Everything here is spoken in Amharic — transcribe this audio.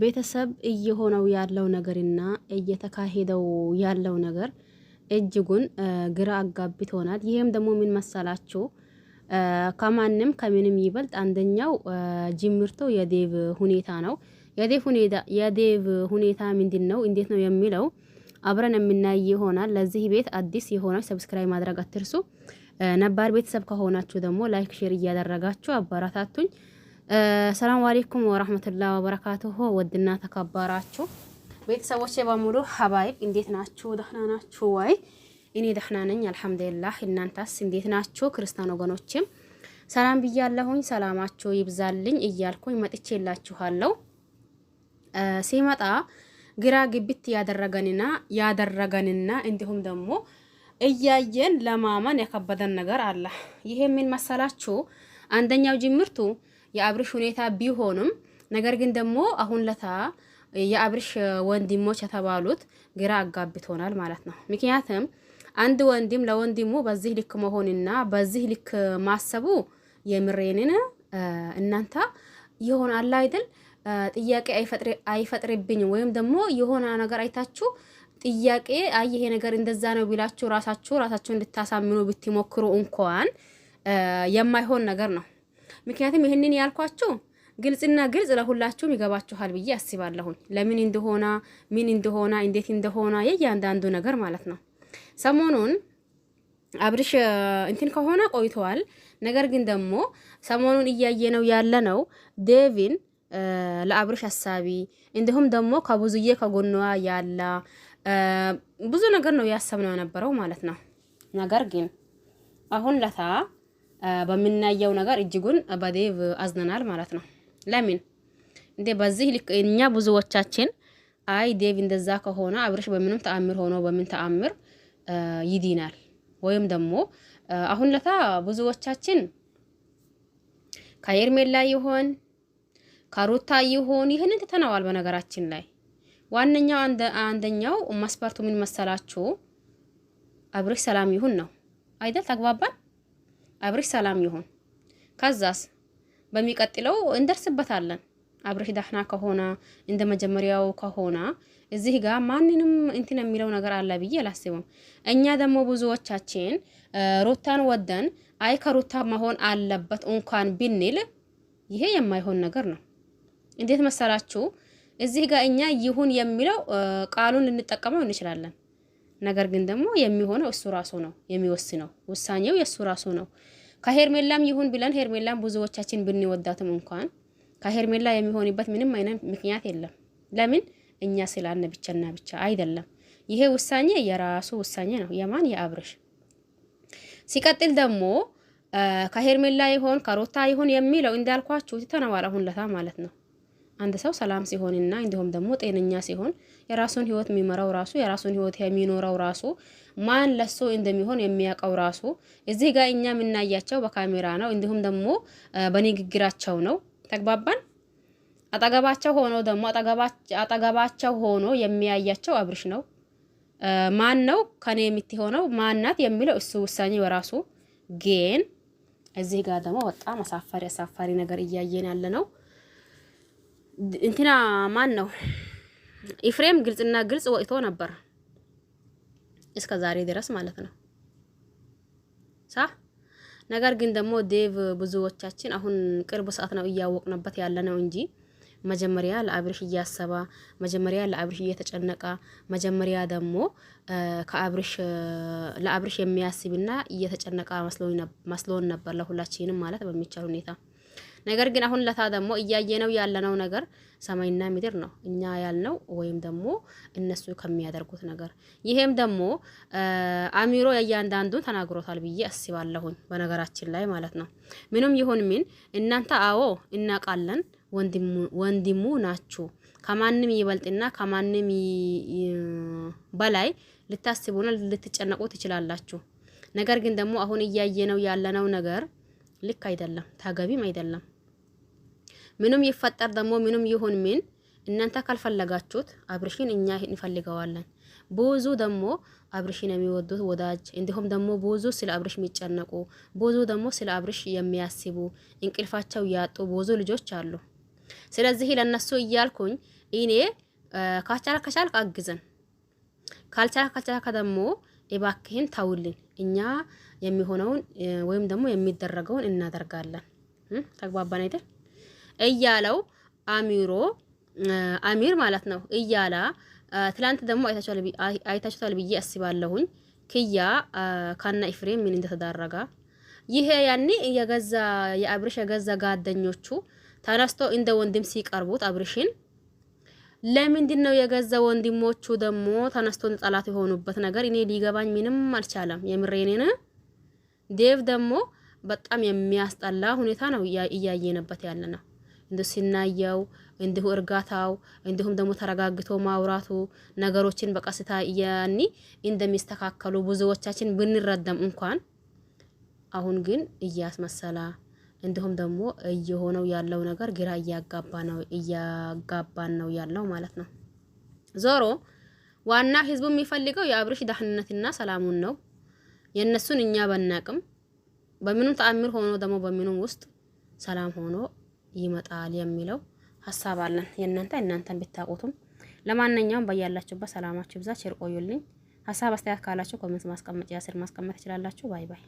ቤተሰብ እየሆነው ያለው ነገርና እየተካሄደው ያለው ነገር እጅጉን ግራ አጋብቶናል። ይሄም ደግሞ ምን መሰላችሁ? ከማንም ከምንም ይበልጥ አንደኛው ጅምርቶ የዴቭ ሁኔታ ነው። የዴቭ ሁኔታ ምንድነው? እንዴት ነው የሚለው አብረን የምናይ ይሆናል። ለዚህ ቤት አዲስ የሆናችሁ ሰብስክራይብ ማድረግ አትርሱ። ነባር ቤተሰብ ከሆናችሁ ደግሞ ላይክ ሼር እያደረጋችሁ አባራታቱኝ። ሰላም አለይኩም ወራህመቱላሂ ወበረካቱሁ። ወድና ተከበራችሁ ቤተሰቦቼ በሙሉ ሀባይብ እንዴት ናችሁ? ደህና ናችሁ ወይ? እኔ ደህና ነኝ አልሐምዱሊላህ። እናንተስ እንዴት ናችሁ? ክርስቲያን ወገኖችም ሰላም ብያለሁኝ። ሰላማችሁ ይብዛልኝ እያልኩኝ መጥቼላችኋለሁ። ሲመጣ ግራ ግብት ያደረገንና እንዲሁም ደግሞ እያየን ለማመን የከበደን ነገር አለ። ይሄ ምን መሰላችሁ? አንደኛው ጅምርቱ የአብርሽ ሁኔታ ቢሆንም ነገር ግን ደግሞ አሁን ለታ የአብርሽ ወንድሞች የተባሉት ግራ አጋብቶናል ማለት ነው። ምክንያቱም አንድ ወንድም ለወንድሙ በዚህ ልክ መሆንና በዚህ ልክ ማሰቡ የምሬንን እናንተ ይሆን አለ አይደል ጥያቄ አይፈጥርብኝም ወይም ደግሞ የሆነ ነገር አይታችሁ ጥያቄ ይሄ ነገር እንደዛ ነው ቢላችሁ ራሳችሁ እንድታሳምኑ ብትሞክሩ እንኳን የማይሆን ነገር ነው። ምክንያቱም ይሄንን ያልኳችሁ ግልጽና ግልጽ ለሁላችሁም ይገባችኋል ብዬ አስባለሁኝ። ለምን እንደሆነ ምን እንደሆነ እንዴት እንደሆነ የእያንዳንዱ ነገር ማለት ነው። ሰሞኑን አብርሽ እንትን ከሆነ ቆይተዋል። ነገር ግን ደግሞ ሰሞኑን እያየነው ያለነው ዴቪን ለአብርሽ ሐሳቢ እንዲሁም ደግሞ ከብዙዬ ከጎኗ ያለ ብዙ ነገር ነው ያሰብነው የነበረው ማለት ነው። ነገር ግን አሁን ለታ በምናየው ነገር እጅጉን በዴቭ አዝነናል ማለት ነው። ለምን እንዴ በዚህ ልክ እኛ ብዙዎቻችን አይ ዴቭ እንደዛ ከሆነ አብርሽ በምንም ተአምር ሆኖ በምን ተአምር ይዲናል ወይም ደግሞ አሁን ለታ ብዙዎቻችን ከሄርሜላ ይሆን ከሩታ ይሆን ይሄንን ተተናዋል። በነገራችን ላይ ዋነኛው አንደኛው መስፈርቱ ምን መሰላችሁ? አብርሽ ሰላም ይሁን ነው አይደል? ተግባባን። አብርሽ ሰላም ይሁን። ከዛስ በሚቀጥለው እንደርስበታለን። አብርሽ ዳህና ከሆነ እንደ መጀመሪያው ከሆነ እዚህ ጋር ማንንም እንትን የሚለው ነገር አለ ብዬ አላስብም። እኛ ደግሞ ብዙዎቻችን ሩታን ወደን አይ ከሩታ መሆን አለበት እንኳን ብንል ይሄ የማይሆን ነገር ነው። እንዴት መሰላችሁ? እዚህ ጋር እኛ ይሁን የሚለው ቃሉን ልንጠቀመው እንችላለን። ነገር ግን ደግሞ የሚሆነው እሱ ራሱ ነው የሚወስነው። ውሳኔው የሱ ራሱ ነው። ከሄርሜላም ይሁን ብለን ሄርሜላም ብዙዎቻችን ብንወዳትም እንኳን ከሄርሜላ የሚሆንበት ምንም አይነት ምክንያት የለም። ለምን እኛ ስላልን ብቻና ብቻ አይደለም። ይሄ ውሳኔ የራሱ ውሳኔ ነው። የማን? የአብርሽ። ሲቀጥል ደግሞ ከሄርሜላ ይሁን ከሩታ ይሁን የሚለው እንዳልኳችሁ ተነዋል አሁን ለታ ማለት ነው። አንድ ሰው ሰላም ሲሆንና እንዲሁም ደግሞ ጤነኛ ሲሆን የራሱን ህይወት የሚመራው ራሱ የራሱን ህይወት የሚኖረው ራሱ ማን ለሱ እንደሚሆን የሚያውቀው ራሱ። እዚህ ጋር እኛ የምናያቸው በካሜራ ነው እንዲሁም ደግሞ በንግግራቸው ነው። ተግባባን። አጠገባቸው ሆኖ የሚያያቸው አብርሽ ነው። ማን ነው ከኔ የምትሆነው ማናት የሚለው እሱ ውሳኔ የራሱ። ግን እዚህ ጋር ደግሞ በጣም አሳፋሪ ነገር እያየን ያለ ነው። እንትና ማን ነው ኢፍሬም ግልጽና ግልጽ ወጥቶ ነበር እስከ ዛሬ ድረስ ማለት ነው ነገር ግን ደግሞ ዴቭ ብዙዎቻችን አሁን ቅርብ ሰዓት ነው እያወቅንበት ያለ ነው እንጂ መጀመሪያ ለአብርሽ እያሰባ መጀመሪያ ለአብርሽ እየተጨነቀ መጀመሪያ ደግሞ ለአብርሽ የሚያስብና እየተጨነቀ መስሎን ነበር ለሁላችንም ማለት በሚቻል ሁኔታ። ነገር ግን አሁን ለታ ደግሞ እያየነው ያለነው ነገር ሰማይና ምድር ነው። እኛ ያልነው ወይም ደግሞ እነሱ ከሚያደርጉት ነገር። ይሄም ደግሞ አሚሮ የእያንዳንዱን ተናግሮታል ብዬ አስባለሁኝ በነገራችን ላይ ማለት ነው። ምንም ይሁን ምን እናንተ አዎ እናቃለን ወንድሙ ናችሁ። ከማንም ይበልጥና ከማንም በላይ ልታስቡና ልትጨነቁ ትችላላችሁ። ነገር ግን ደግሞ አሁን እያየነው ያለነው ነገር ልክ አይደለም፣ ተገቢም አይደለም። ምንም ይፈጠር ደግሞ ምንም ይሁን ምን እናንተ ካልፈለጋችሁት አብርሽን እኛ እንፈልገዋለን። ብዙ ደግሞ አብርሽን የሚወዱት ወዳጅ እንዲሁም ደግሞ ብዙ ስለ አብርሽ የሚጨነቁ ብዙ ደግሞ ስለ አብርሽ የሚያስቡ እንቅልፋቸው ያጡ ብዙ ልጆች አሉ። ስለዚህ ለነሱ እያልኩኝ እኔ ከቻልክ አግዘን ካልቻልክ ደግሞ እባክህን ተውልን እኛ የሚሆነውን ወይም ደግሞ የሚደረገውን እናደርጋለን ተግባባን አይደል እያለው አሚር ማለት ነው እያላ ትላንት ደግሞ አይታችኋል ብዬ አስባለሁኝ ክያ ካና ኢፍሬም ምን እንደተዳረጋ ይሄ ያኔ የአብርሽ የገዛ ጓደኞቹ ተነስቶ እንደ ወንድም ሲቀርቡት አብርሽን ለምንድን ነው የገዛ ወንድሞቹ ደግሞ ተነስቶ ጠላት የሆኑበት ነገር እኔ ሊገባኝ ምንም አልቻለም። የምሬኔን ዴቭ ደግሞ በጣም የሚያስጠላ ሁኔታ ነው እያየነበት ያለ ነው። እንደ ሲናየው እንዲሁ እርጋታው እንዲሁም ደግሞ ተረጋግቶ ማውራቱ ነገሮችን በቀስታ ያኒ እንደሚስተካከሉ ብዙዎቻችን ብንረዳም እንኳን አሁን ግን እያስመሰላ እንዲሁም ደግሞ እየሆነው ያለው ነገር ግራ እያጋባን ነው ያለው ማለት ነው። ዞሮ ዋና ህዝቡ የሚፈልገው የአብርሽ ደህንነትና ሰላሙን ነው። የነሱን እኛ በናቅም በምንም ተአምር ሆኖ ደግሞ በምንም ውስጥ ሰላም ሆኖ ይመጣል የሚለው ሐሳብ አለን። እናንተን ብታውቁትም ለማንኛውም በያላችሁበት ሰላማችሁ ብዛ ቸር ቆዩልኝ። ሐሳብ አስተያየት ካላችሁ ኮሜንት ማስቀመጥ ስር ማስቀመጥ ትችላላችሁ። ባይ ባይ።